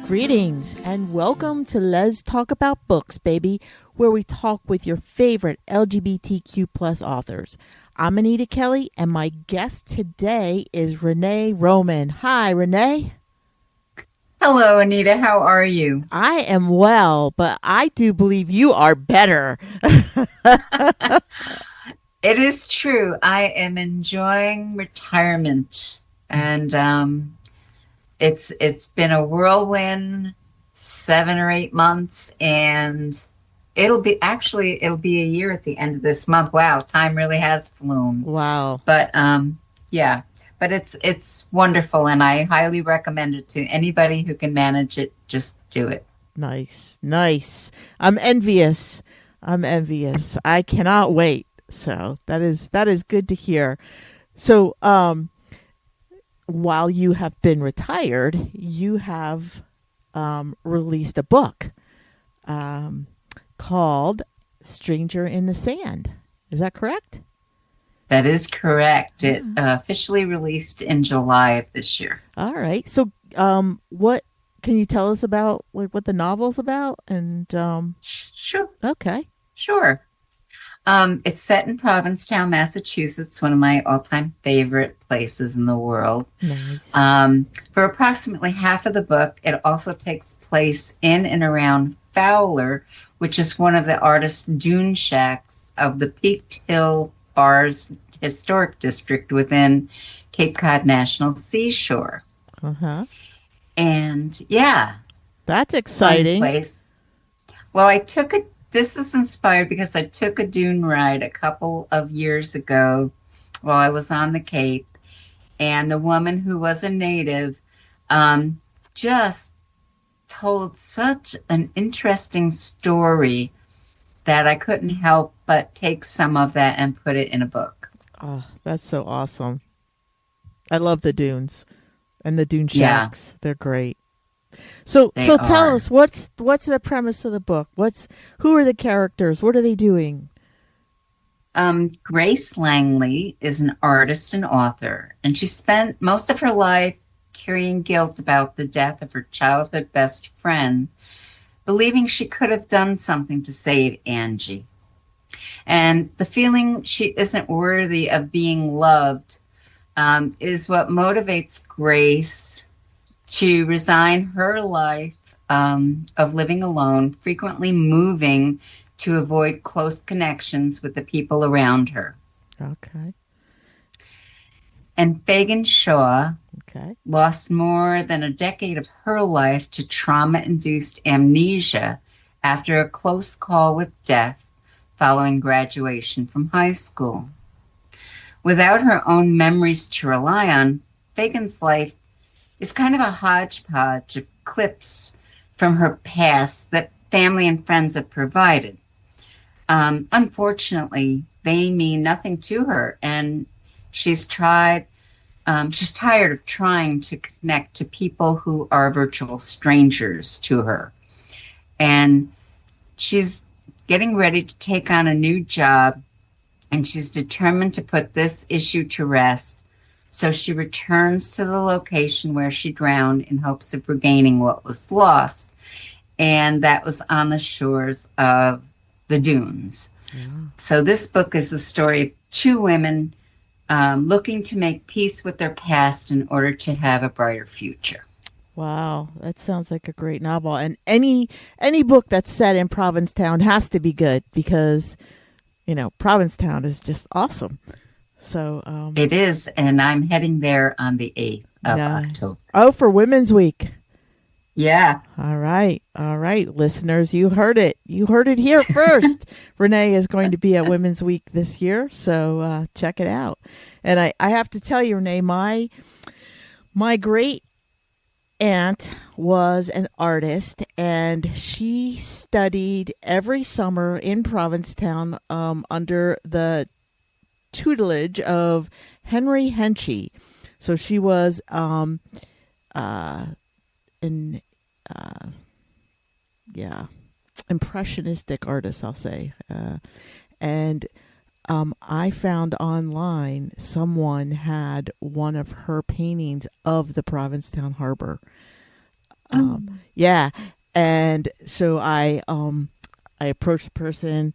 Greetings and welcome to Lez Talk About Books, baby, where we talk with your favorite LGBTQ plus authors. I'm Anita Kelly, and my guest today is Renee Roman. Hi, Renee. Hello, Anita. How are you? I am well, but I do believe you are better. It is true. I am enjoying retirement, and it's been a whirlwind 7 or 8 months, and it'll be a year at the end of this month. Wow, time really has flown. Wow. But yeah, but it's wonderful, and I highly recommend it to anybody who can manage it. Just do it. Nice, nice. I'm envious. I cannot wait. So that is good to hear. So while you have been retired, you have released a book called Stranger in the Sand. Is that correct? That is correct. It officially released in July of this year. All right. So what can you tell us about what the novel's about? And Sure. okay. Sure. It's set in Provincetown, Massachusetts, one of my all-time favorite places in the world. Nice. For approximately half of the book, it also takes place in and around Fowler, which is one of the artist dune shacks of the Peaked Hill Bars Historic District within Cape Cod National Seashore. Uh-huh. And yeah, That's exciting. fun place. Well, this is inspired because I took a dune ride a couple of years ago while I was on the Cape, and the woman who was a native just told such an interesting story that I couldn't help but take some of that and put it in a book. Oh, that's so awesome. I love the dunes and the dune Yeah, shacks. They're great. So they tell are. us what's the premise of the book? Who are the characters? What are they doing? Grace Langley is an artist and author, and she spent most of her life carrying guilt about the death of her childhood best friend, believing she could have done something to save Angie. And the feeling she isn't worthy of being loved is what motivates Grace to resign her life of living alone, frequently moving to avoid close connections with the people around her. Okay. And Fagan Shaw Okay. lost more than a decade of her life to trauma-induced amnesia after a close call with death following graduation from high school. Without her own memories to rely on, Fagan's life is kind of a hodgepodge of clips from her past that family and friends have provided. Unfortunately, they mean nothing to her, and she's tried. She's tired of trying to connect to people who are virtual strangers to her, and she's getting ready to take on a new job, and she's determined to put this issue to rest. So she returns to the location where she drowned in hopes of regaining what was lost. And that was on the shores of the dunes. Yeah. So this book is the story of two women looking to make peace with their past in order to have a brighter future. Wow, that sounds like a great novel. And any book that's set in Provincetown has to be good because Provincetown is just awesome. So It is, and I'm heading there on the 8th of yeah. October. Oh, for Women's Week. Yeah. All right. All right, listeners, you heard it. You heard it here first. Renee is going to be at Women's Week this year, so check it out. And I have to tell you, Renee, my great aunt was an artist, and she studied every summer in Provincetown under the tutelage of Henry Henchy. So she was an impressionistic artist, I'll say. And I found online someone had one of her paintings of the Provincetown Harbor. Yeah. And so I approached the person.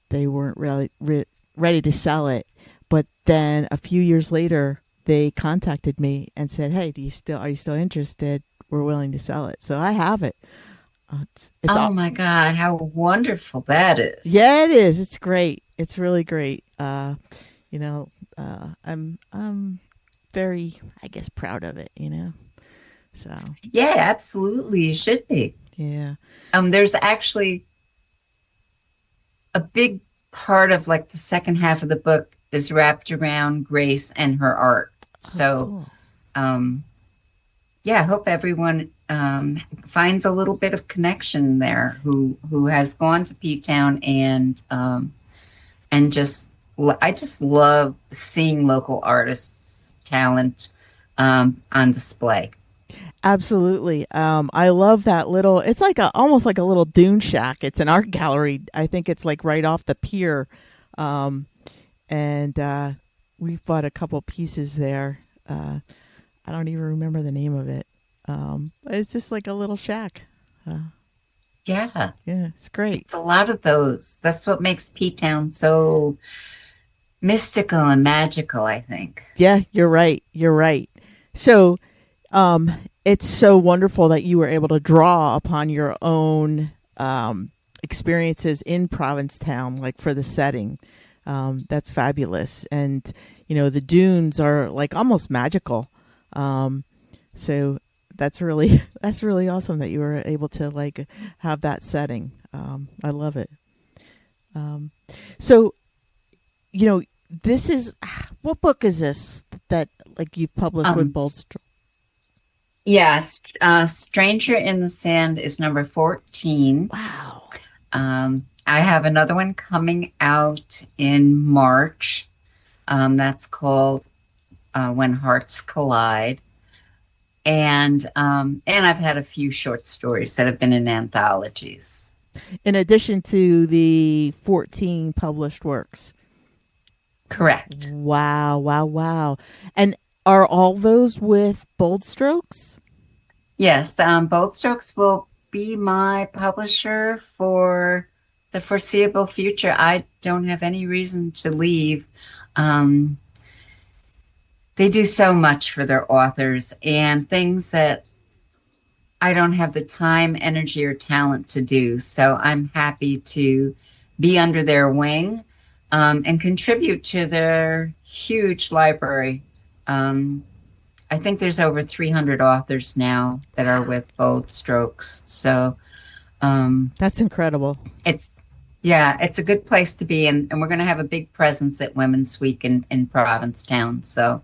They weren't really ready to sell it, but then a few years later, they contacted me and said, "Hey, are you still interested? We're willing to sell it." So I have it. It's Oh all, my God, how wonderful that is. yeah, it is. It's great. It's really great. You know, I'm very, I guess, proud of it. So Yeah, absolutely. You should be. yeah. There's actually a big part of like the second half of the book is wrapped around Grace and her art. Oh, So, cool. um, yeah, I hope everyone finds a little bit of connection there who has gone to P Town and just I just love seeing local artists' talent on display. Absolutely. I love that little. It's like almost like a little dune shack. It's an art gallery. I think it's like right off the pier, um, and we've bought a couple pieces there. I don't even remember the name of it. It's just like a little shack. Uh, Yeah, yeah, it's great. it's a lot of those. That's what makes P Town so mystical and magical, I think. Yeah, you're right. You're right. So, um, it's so wonderful that you were able to draw upon your own experiences in Provincetown, like for the setting. That's fabulous. And, the dunes are like almost magical. Um, so that's really awesome that you were able to like have that setting. I love it. Um, so, you know, this is, what book is this that like you've published with Um, Bold? yes, Stranger in the Sand is number 14. Wow. I have another one coming out in March. That's called When Hearts Collide. And I've had a few short stories that have been in anthologies. In addition to the 14 published works. Correct. Wow, wow, wow. And are all those with Bold Strokes? Yes, Bold Strokes will be my publisher for the foreseeable future. I don't have any reason to leave. Um, they do so much for their authors and things that I don't have the time, energy, or talent to do. So I'm happy to be under their wing and contribute to their huge library. Um, I think there's over 300 authors now that are with Bold Strokes. So That's incredible. it's, yeah, it's a good place to be. And we're going to have a big presence at Women's Week in Provincetown. So,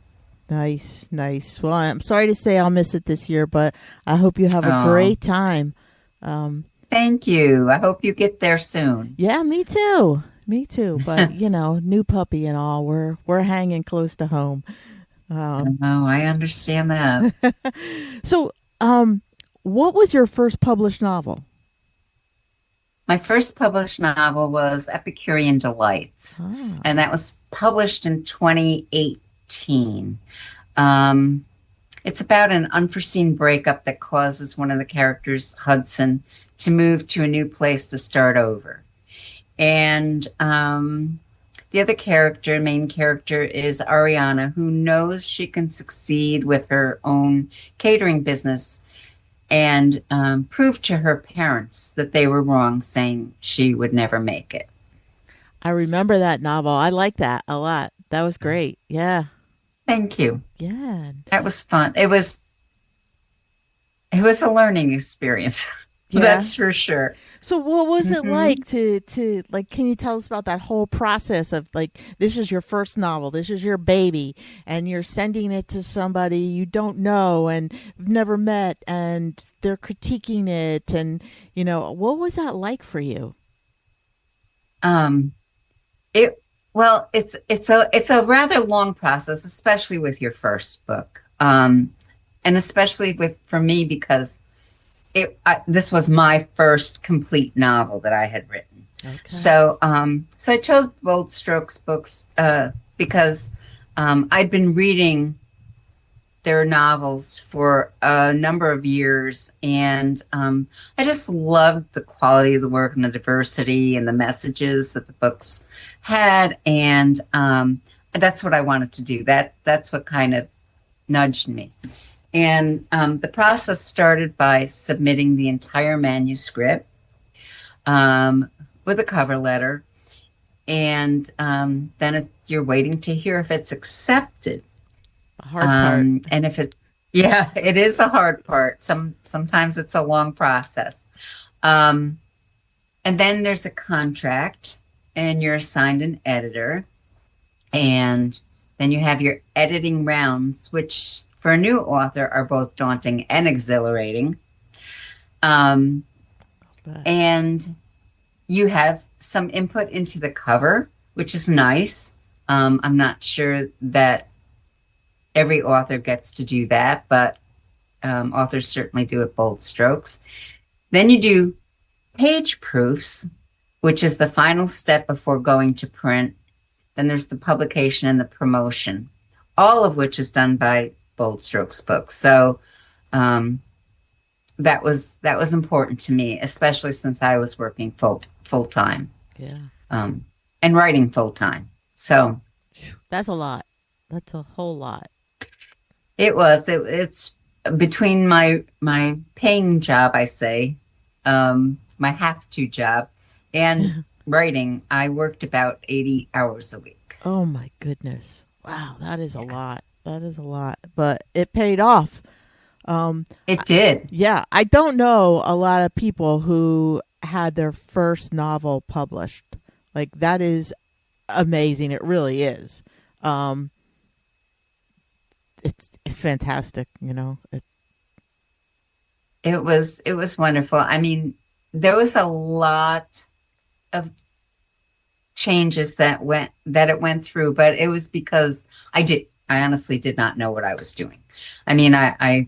Nice, nice. Well, I'm sorry to say I'll miss it this year, but I hope you have a oh, great time. Um, thank you. I hope you get there soon. yeah, me too. Me too. But new puppy and all, we're hanging close to home. Um, Oh, I understand that. so, what was your first published novel? My first published novel was Epicurean Delights, Ah, and that was published in 2018. Um, it's about an unforeseen breakup that causes one of the characters, Hudson, to move to a new place to start over. And the other character, main character, is Ariana, who knows she can succeed with her own catering business and prove to her parents that they were wrong, saying she would never make it. I remember that novel. I like that a lot. That was great. Yeah. Thank you. Yeah. That was fun. It was a learning experience. Yeah. That's for sure. So what was it Hmm. like to like, can you tell us about that whole process of like, this is your first novel, this is your baby, and you're sending it to somebody you don't know and never met, and they're critiquing it, and what was that like for you? Um, it well, it's a rather long process, especially with your first book, and especially with for me because this was my first complete novel that I had written. Okay. So I chose Bold Strokes books because I'd been reading their novels for a number of years, and I just loved the quality of the work and the diversity and the messages that the books had, and that's what I wanted to do. That's what kind of nudged me. And the process started by submitting the entire manuscript with a cover letter, and then you're waiting to hear if it's accepted. The hard part. And if it is a hard part. Sometimes it's a long process. And then there's a contract, and you're assigned an editor, and then you have your editing rounds, which for a new author are both daunting and exhilarating. And you have some input into the cover, which is nice. I'm not sure that every author gets to do that, but authors certainly do it bold strokes. Then you do page proofs, which is the final step before going to print. Then there's the publication and the promotion, all of which is done by Bold Strokes Books. So that was important to me, especially since I was working full time. Yeah. And writing full time. So that's a lot. That's a whole lot. It's between my paying job, I say, my have-to job, and writing. I worked about 80 hours a week. Oh my goodness. Wow, that is a lot. That is a lot. But it paid off. It did. Yeah. I don't know a lot of people who had their first novel published. Like, that is amazing. It really is. It's fantastic, you know. It was wonderful. I mean, there was a lot of changes that it went through, but it was because I honestly did not know what I was doing. I mean, I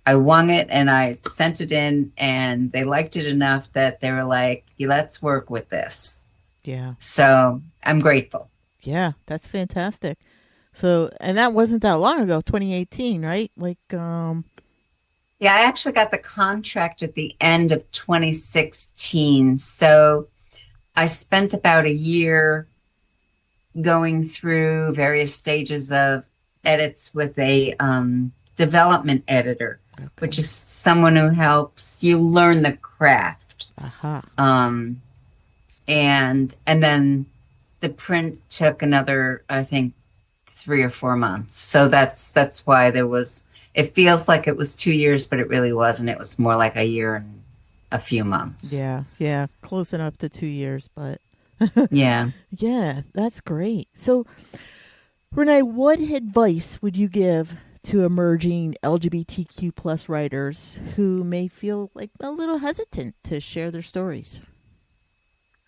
wung it, and I sent it in, and they liked it enough that they were like, let's work with this. Yeah. So I'm grateful. Yeah, that's fantastic. So, and that wasn't that long ago, 2018, right? Like, Yeah, I actually got the contract at the end of 2016. So I spent about a year going through various stages of edits with a development editor, okay, which is someone who helps you learn the craft. Uh-huh. And then the print took another, I think, 3 or 4 months. So that's why it feels like it was 2 years, but it really wasn't. It was more like a year and a few months. Yeah. Close enough to 2 years, but yeah. Yeah, that's great. So, Renee, what advice would you give to emerging LGBTQ plus writers who may feel like a little hesitant to share their stories?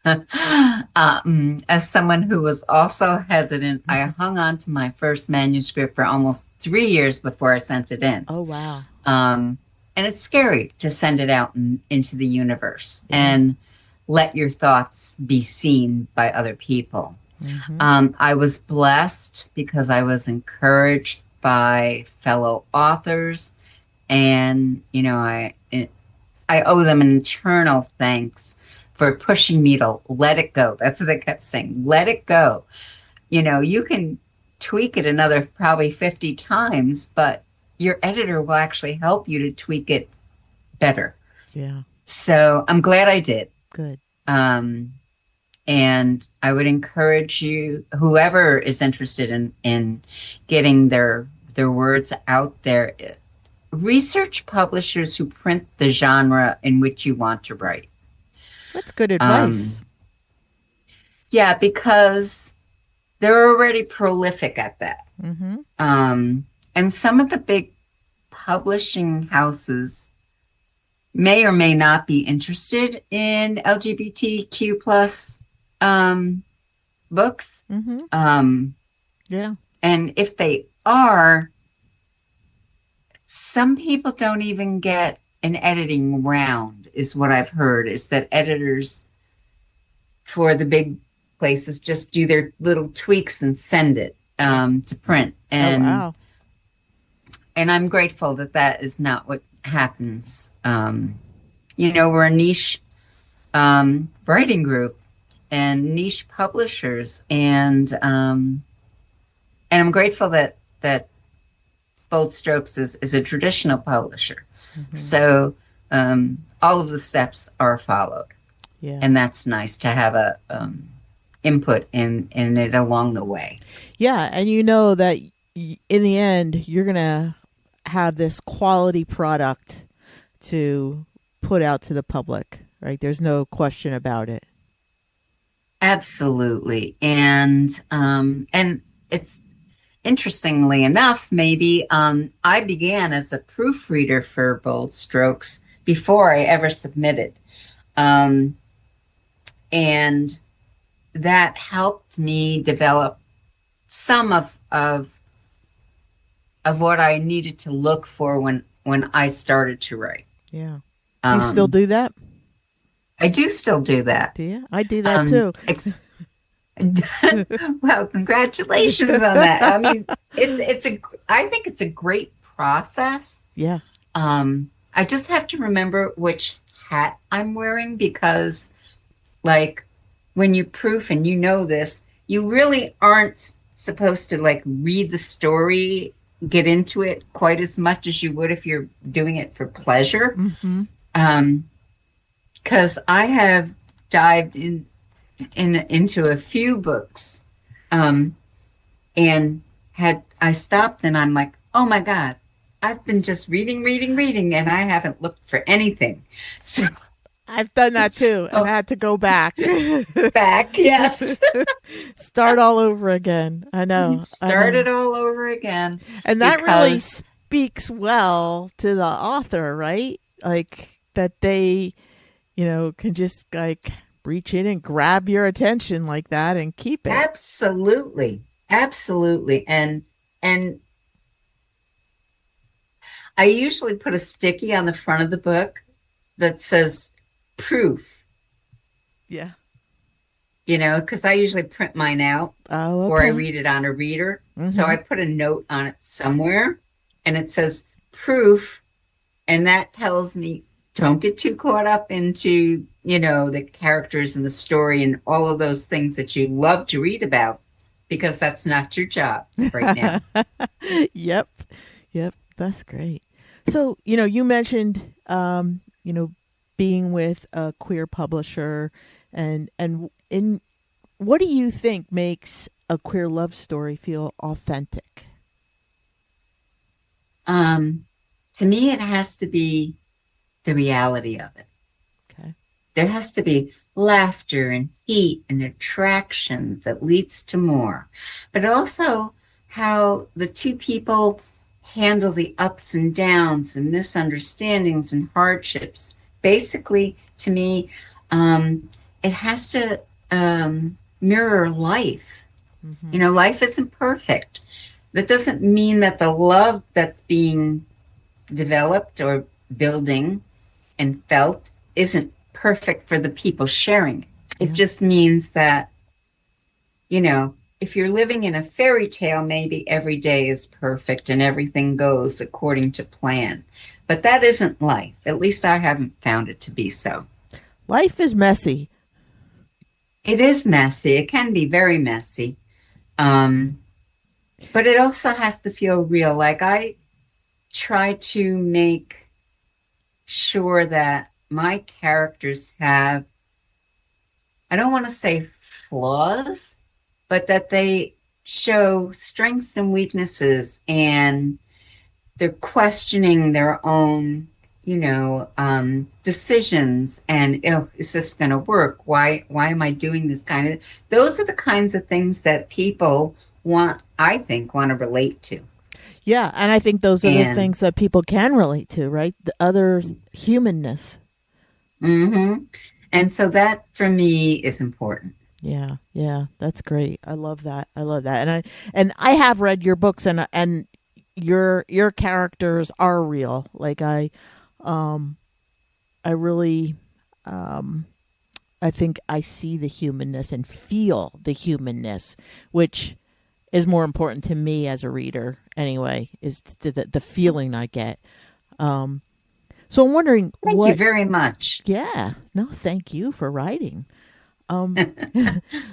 As someone who was also hesitant, I hung on to my first manuscript for almost 3 years before I sent it in. Oh, wow. And it's scary to send it out into the universe and let your thoughts be seen by other people. Mm-hmm. I was blessed because I was encouraged by fellow authors, and, you know, I owe them an eternal thanks for pushing me to let it go. That's what they kept saying. Let it go. You know, you can tweak it another probably 50 times, but your editor will actually help you to tweak it better. Yeah. So I'm glad I did. Good. And I would encourage you, whoever is interested in getting their words out there, research publishers who print the genre in which you want to write. That's good advice. Yeah, because they're already prolific at that. Mm-hmm. And some of the big publishing houses may or may not be interested in LGBTQ plus books. Mm-hmm. Yeah. And if they are, some people don't even get an editing round, is what I've heard, is that editors for the big places just do their little tweaks and send it to print. And oh, wow. And I'm grateful that that is not what happens. We're a niche writing group and niche publishers, and I'm grateful that Bold Strokes is a traditional publisher. Mm-hmm. So all of the steps are followed, Yeah. and that's nice to have a input in it along the way. Yeah, and you know that in the end, you're going to have this quality product to put out to the public, right? There's no question about it. Absolutely, and it's interestingly enough, maybe I began as a proofreader for Bold Strokes before I ever submitted, um, and that helped me develop some of what I needed to look for when I started to write. Yeah. You still do that? I do still do that. Yeah, I do that too. Well, congratulations on that. I mean, I think it's a great process. Yeah. I just have to remember which hat I'm wearing because, like, when you proof and you know this, you really aren't supposed to like read the story, get into it quite as much as you would if you're doing it for pleasure. Mm-hmm. Because I have dived into a few books, and I stopped and I'm like, oh my God, I've been just reading, and I haven't looked for anything. So I've done that too, and I had to go back. Yes. Start all over again. I know. Start it all over again. And that really speaks well to the author, right? Like that they, can just like reach in and grab your attention like that and keep it. Absolutely. And I usually put a sticky on the front of the book that says proof. Yeah. Because I usually print mine out or I read it on a reader. Mm-hmm. So I put a note on it somewhere and it says proof. And that tells me don't get too caught up into, the characters and the story and all of those things that you love to read about, because that's not your job right now. Yep. That's great. So, you mentioned, being with a queer publisher and in what do you think makes a queer love story feel authentic? To me, it has to be the reality of it. Okay. There has to be laughter and heat and attraction that leads to more, but also how the two people handle the ups and downs and misunderstandings and hardships. Basically, to me, it has to mirror life. Mm-hmm. Life isn't perfect. That doesn't mean that the love that's being developed or building and felt isn't perfect for the people sharing it. Yeah. It just means that, if you're living in a fairy tale, maybe every day is perfect and everything goes according to plan. But that isn't life. At least I haven't found it to be so. Life is messy. It is messy. It can be very messy. But it also has to feel real. Like I try to make sure that my characters have, I don't want to say flaws, but that they show strengths and weaknesses and they're questioning their own, decisions and is this going to work? Why am I doing this kind of, those are the kinds of things that people I think want to relate to. Yeah. And I think those are the things that people can relate to, right? The other's humanness. Mm-hmm. And so that for me is important. Yeah, that's great. I love that. And I have read your books and your characters are real. Like I really I think I see the humanness and feel the humanness, which is more important to me as a reader anyway, is the feeling I get. Um, so I'm wondering Thank you what, very much. yeah, no, thank you for writing. Um,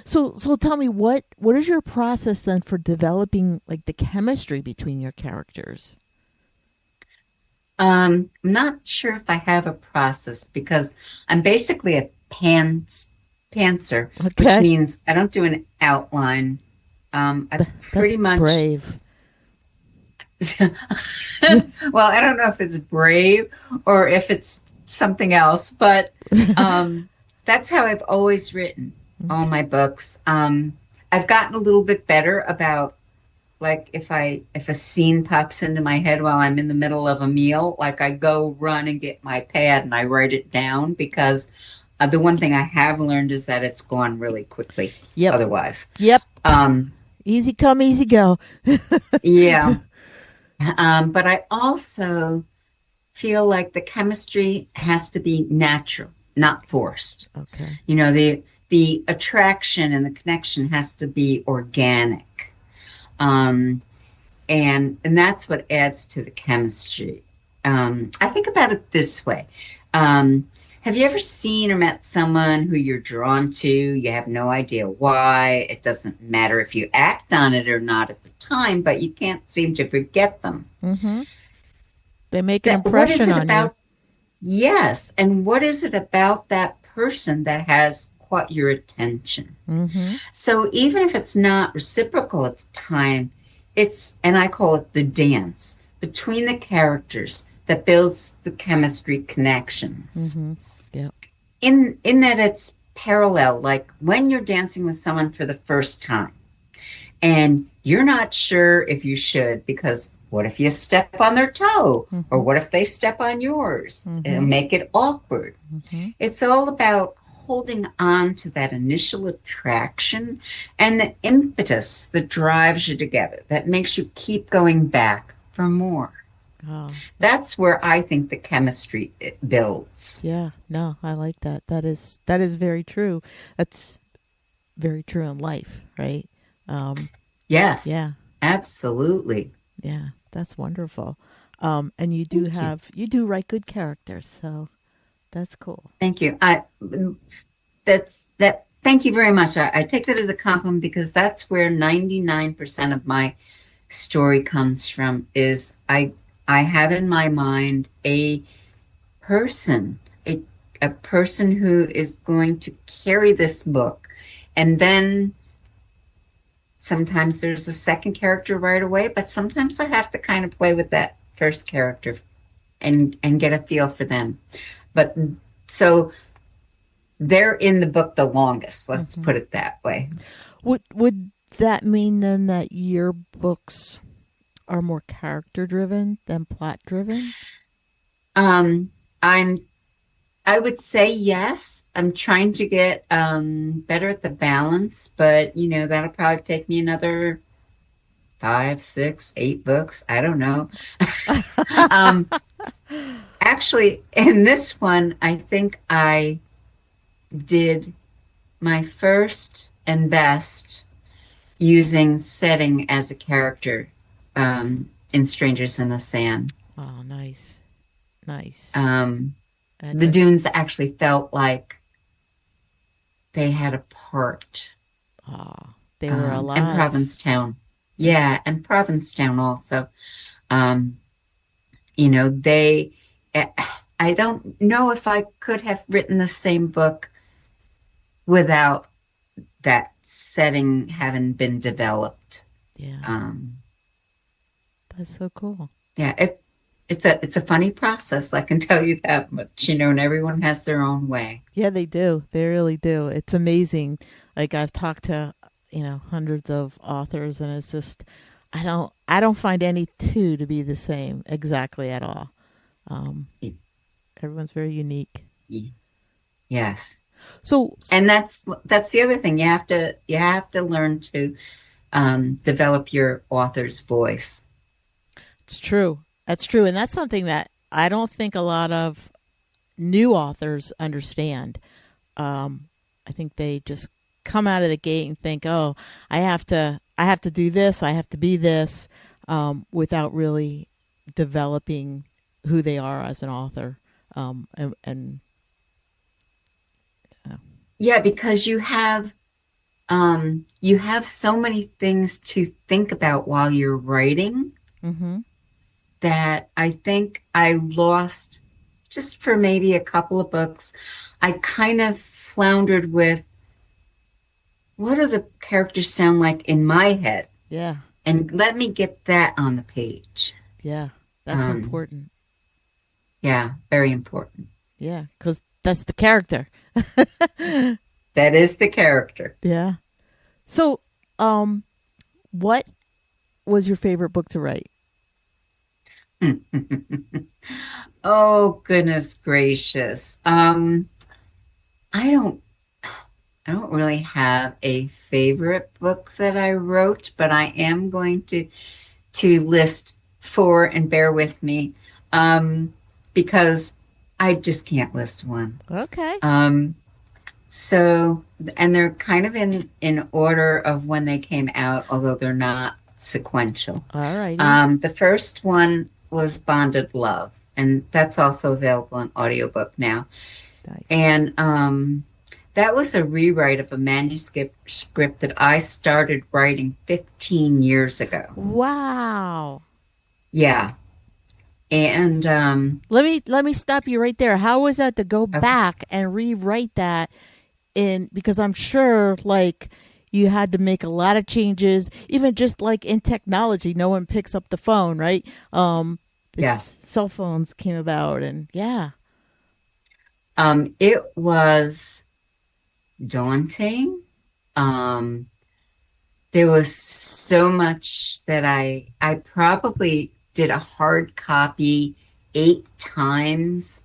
so tell me what is your process then for developing like the chemistry between your characters? I'm not sure if I have a process because I'm basically a pantser, which Okay, means I don't do an outline. I that's pretty much, brave. well, I don't know if it's brave or if it's something else, but that's how I've always written all Okay. my books. I've gotten a little bit better about like if a scene pops into my head while I'm in the middle of a meal, like I go run and get my pad and I write it down because the one thing I have learned is that it's gone really quickly Yep. otherwise. Yep. Um, Easy come, easy go. yeah. But I also feel like the chemistry has to be natural, not forced. Okay. You know, the attraction and the connection has to be organic. Um, and that's what adds to the chemistry. I think about it this way. Have you ever seen or met someone who you're drawn to? You have no idea why. It doesn't matter if you act on it or not at the time, but you can't seem to forget them. Mm-hmm. They make an That what is impression it on you. about? Yes, and what is it about that person that has caught your attention? Mm-hmm. So even if it's not reciprocal at the time, it's, and I call it the dance between the characters that builds the chemistry connections. Mm-hmm. Yep. In that it's parallel, like when you're dancing with someone for the first time and you're not sure if you should because what if you step on their toe or Mm-hmm. what if they step on yours Mm-hmm. and make it awkward? Mm-hmm. It's all about holding on to that initial attraction and the impetus that drives you together, that makes you keep going back for more. Oh, That's where I think the chemistry builds. yeah. No, I like that. That is very true. That's very true in life, right? Um, Yes, yeah. absolutely. Yeah. That's wonderful. And Thank you. you do write good characters, so that's cool. Thank you. Thank you very much. I take that as a compliment because that's where 99% of my story comes from is I have in my mind person, a, a person who is going to carry this book. And then sometimes there's a second character right away, but sometimes I have to kind of play with that first character and get a feel for them. But so they're in the book the longest, let's Mm-hmm. put it that way. Would that mean then that your books are more character driven than plot driven? Um, I'm I would say yes. I'm trying to get better at the balance, but you know, that'll probably take me another 5, 6, 8 books. I don't know. um, Actually, in this one, I think I did my first and best using setting as a character in Strangers in the Sand. Oh, nice, nice. Um, That's the a dunes actually felt like they had a part. they were And alive. Provincetown. Yeah. Yeah, and Provincetown also. Um, you know, they, eh, I don't know if I could have written the same book without that setting having been developed. Yeah. Um, That's so cool. yeah, it's a funny process, I can tell you that much, you know, and everyone has their own way. Yeah, they do. They really do. It's amazing. Like I've talked to, hundreds of authors and it's just I don't find any two to be the same exactly at all. Um Y- Everyone's very unique. y- Yes. So And that's the other thing. You have to learn to develop your author's voice. it's true. That's true. And that's something that I don't think a lot of new authors understand. I think they just come out of the gate and think, oh, I have to do this, I have to be this, without really developing who they are as an author. And Yeah, because you have so many things to think about while you're writing mm-hmm. that I think I lost just for maybe a couple of books. I kind of floundered with what do the characters sound like in my head? Yeah. And let me get that on the page. Yeah. That's important. Yeah, very important. Yeah, because that's the character. That is the character. Yeah. So, what was your favorite book to write? Oh, goodness gracious. I don't really have a favorite book that I wrote, but I am going to list four, and bear with me, because I just can't list one. Okay. So, and they're kind of in order of when they came out, although they're not sequential. All right. The first one was Bonded Love, and that's also available on audiobook now. Nice. And that was a rewrite of a manuscript that I started writing 15 years ago. Wow. Yeah. And let me stop you right there. How was that to go okay. back and rewrite that because I'm sure like you had to make a lot of changes, even just like in technology. No one picks up the phone, right? Yeah. Cell phones came about, and yeah. It was daunting. There was so much that I probably did a hard copy 8 times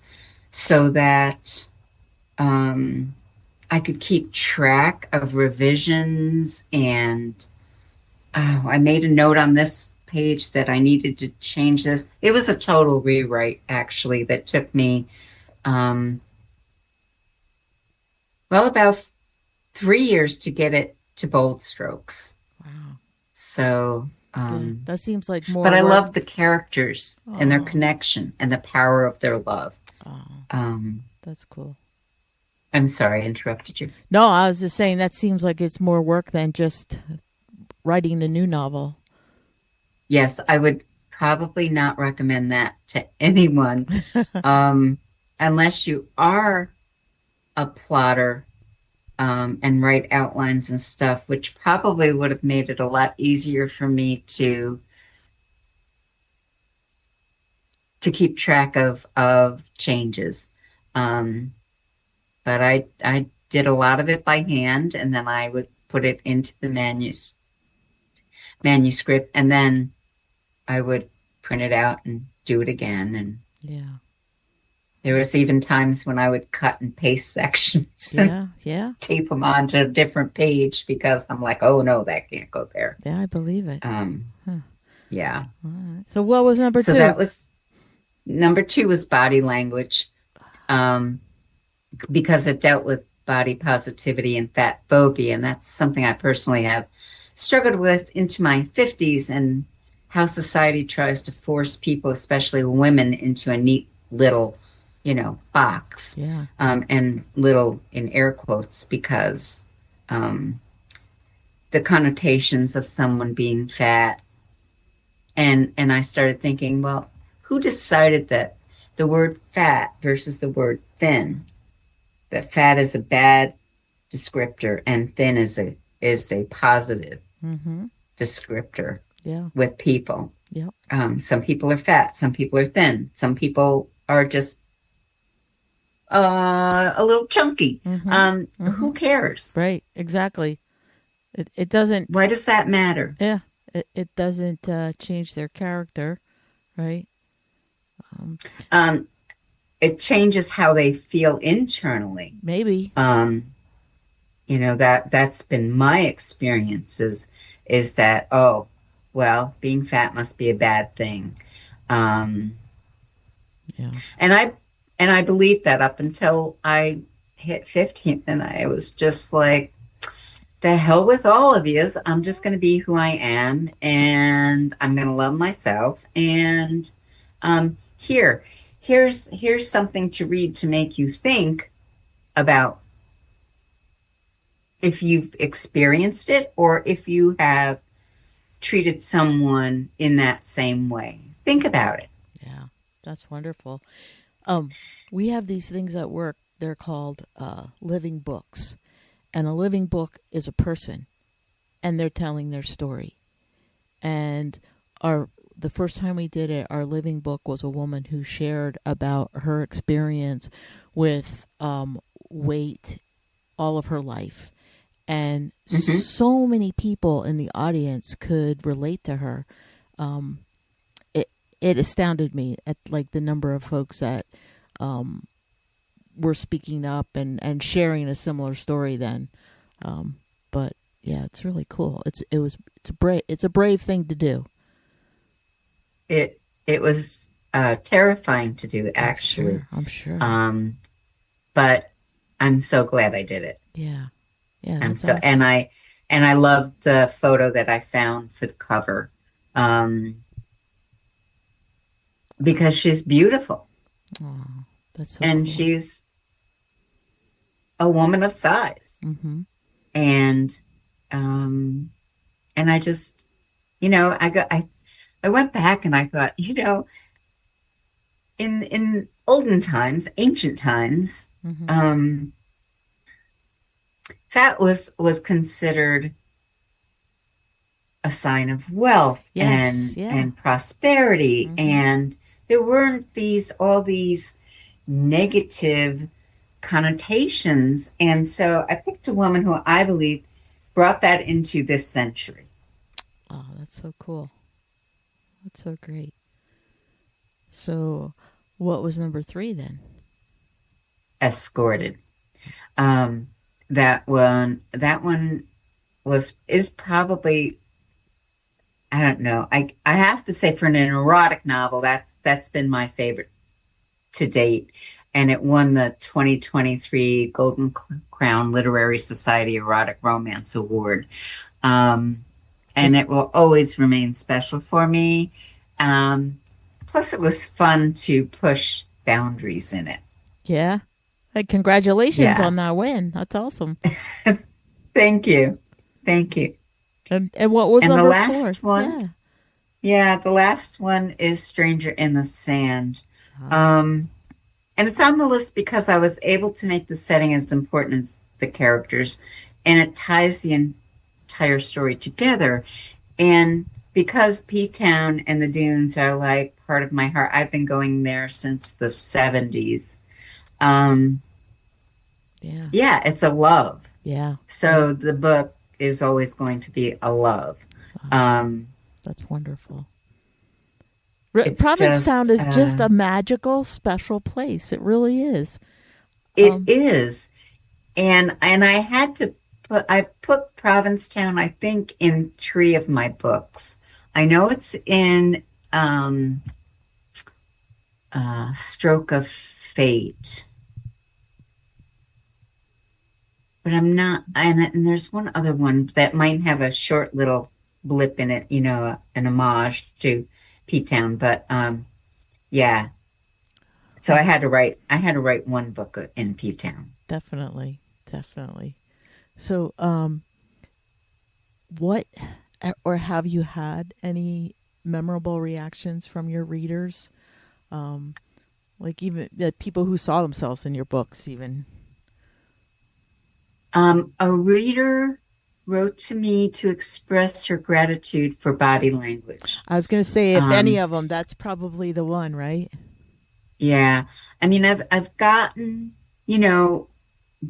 so that I could keep track of revisions, and I made a note on this page that I needed to change this. It was a total rewrite, actually, that took me about 3 years to get it to bold strokes. Wow. So that seems like more. But I work. love the characters and their connection and the power of their love. That's cool. I'm sorry, I interrupted you. No, I was just saying that seems like it's more work than just writing a new novel. Yes, I would probably not recommend that to anyone unless you are a plotter and write outlines and stuff, which probably would have made it a lot easier for me to keep track of changes. But I did a lot of it by hand, and then I would put it into the manuscript, and then I would print it out and do it again. And yeah, there was even times when I would cut and paste sections and tape them onto a different page because I'm like, oh no, that can't go there. Yeah, I believe it. Yeah. All right. So what was number 2? So that was number 2 was Body Language, because it dealt with body positivity and fat phobia, and that's something I personally have struggled with into my 50s, and how society tries to force people, especially women, into a neat little, box. Yeah. And little in air quotes, because the connotations of someone being fat. And I started thinking, well, who decided that the word fat versus the word thin, that fat is a bad descriptor and thin is a positive descriptor with people. Yeah. Some people are fat, some people are thin, some people are just a little chunky. Who cares? Right, exactly. It doesn't. Why does that matter? Yeah, it doesn't change their character, right? It changes how they feel internally. Maybe. That's been my experience is that, oh, well, being fat must be a bad thing. Yeah. And I believed that up until I hit 15, and I was just like, the hell with all of you. I'm just going to be who I am, and I'm going to love myself. And here's something to read to make you think about if you've experienced it or if you have treated someone in that same way. Think about it. Yeah, that's wonderful. We have these things at work. They're called living books. And a living book is a person, and they're telling their story. And the first time we did it, our living book was a woman who shared about her experience with weight all of her life. And so many people in the audience could relate to her. It astounded me at like the number of folks that were speaking up and sharing a similar story then. But yeah, it's really cool. It's a brave thing to do. It was terrifying to do, actually. I'm sure. But I'm so glad I did it. Yeah. Yeah. And so awesome. and I loved the photo that I found for the cover. Because she's beautiful. Oh, that's so and cool. She's a woman of size. Mm-hmm. And I just, I went back and I thought, in olden times, ancient times, fat was considered a sign of wealth and prosperity. And there weren't all these negative connotations. And so I picked a woman who I believe brought that into this century. Oh, that's so cool. That's so great. So what was number 3 then? Escorted. That one is probably, I don't know. I have to say, for an erotic novel, that's been my favorite to date. And it won the 2023 Golden Crown Literary Society Erotic Romance Award. And it will always remain special for me. Plus, it was fun to push boundaries in it. Yeah. Hey, congratulations on that win. That's awesome. Thank you. Thank you. And what was number the last 4? one? Yeah, the last one is Stranger in the Sand. And it's on the list because I was able to make the setting as important as the characters, and it ties the entire story together. And because P-Town and the Dunes are like part of my heart, I've been going there since the 70s. Yeah, it's a love. Yeah. So the book is always going to be a love. That's wonderful. Provincetown is just a magical, special place. It really is. It is. And I had to I've put Provincetown, I think, in 3 of my books. I know it's in Stroke of Fate. But I'm not, and there's one other one that might have a short little blip in it, an homage to P-Town, but yeah. So I had to write one book in P-Town. Definitely. So what, or have you had any memorable reactions from your readers? Like even people who saw themselves in your books even? A reader wrote to me to express her gratitude for body language. I was going to say, if any of them, that's probably the one, right? Yeah. I mean, I've gotten,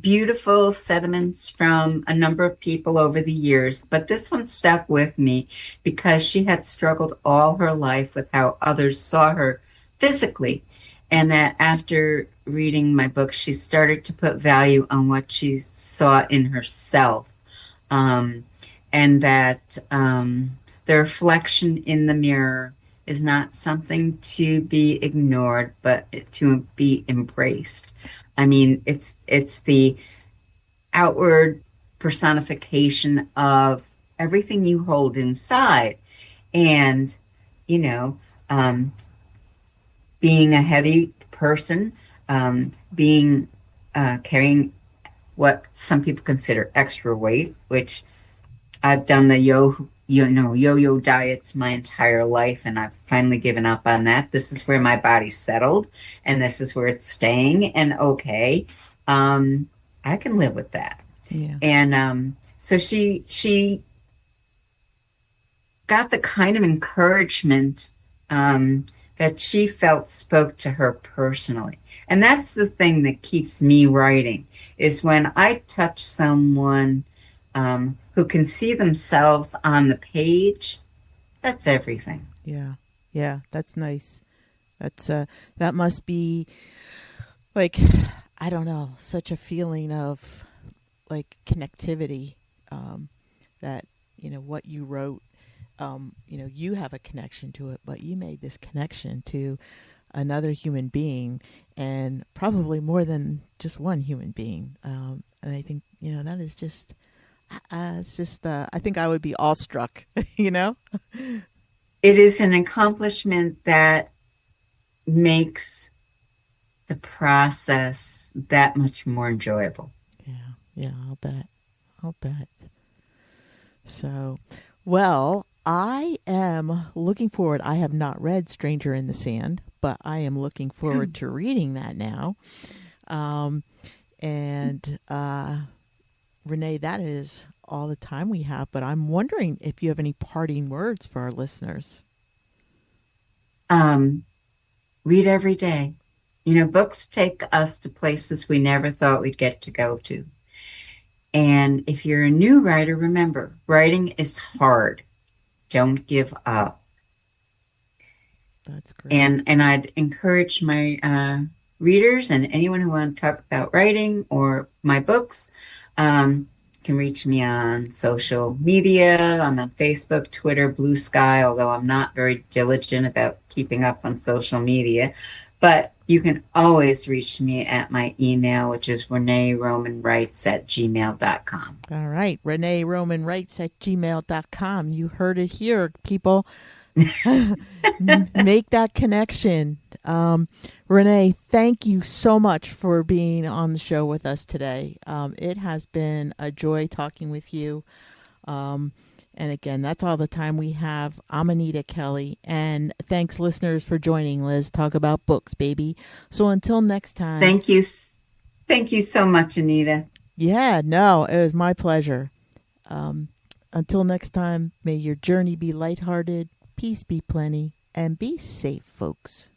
beautiful sentiments from a number of people over the years, but this one stuck with me because she had struggled all her life with how others saw her physically. And that after reading my book, she started to put value on what she saw in herself. And that the reflection in the mirror is not something to be ignored, but to be embraced. I mean, it's the outward personification of everything you hold inside. And, you know, being a heavy person, being carrying what some people consider extra weight, which I've done the yo-yo diets my entire life, and I've finally given up on that. This is where my body's settled, and this is where it's staying. And okay, I can live with that. Yeah. And so she got the kind of encouragement that she felt spoke to her personally. And that's the thing that keeps me writing, is when I touch someone who can see themselves on the page. That's everything. Yeah. Yeah. That's nice. That's that must be like, I don't know, such a feeling of like connectivity, that, what you wrote, you have a connection to it, but you made this connection to another human being, and probably more than just one human being. And I think, that is just, it's just, I think I would be awestruck, It is an accomplishment that makes the process that much more enjoyable. Yeah, I'll bet. So, well, I am looking forward. I have not read Stranger in the Sand, but I am looking forward to reading that now. And Renee, that is all the time we have, but I'm wondering if you have any parting words for our listeners. Read every day. Books take us to places we never thought we'd get to go to. And if you're a new writer, remember, writing is hard. Don't give up. That's great. And I'd encourage my readers and anyone who wants to talk about writing or my books can reach me on social media. I'm on Facebook, Twitter, Blue Sky, although I'm not very diligent about keeping up on social media. But you can always reach me at my email, which is reneeromanwrites@gmail.com. All right. reneeromanwrites@gmail.com. You heard it here, people. Make that connection. Renee, thank you so much for being on the show with us today. It has been a joy talking with you. And again, that's all the time we have. I'm Anita Kelly, and thanks, listeners, for joining Lez Talk About Books, baby. So until next time. Thank you so much, Anita. Yeah, no, it was my pleasure. Until next time, may your journey be lighthearted, peace be plenty, and be safe, folks.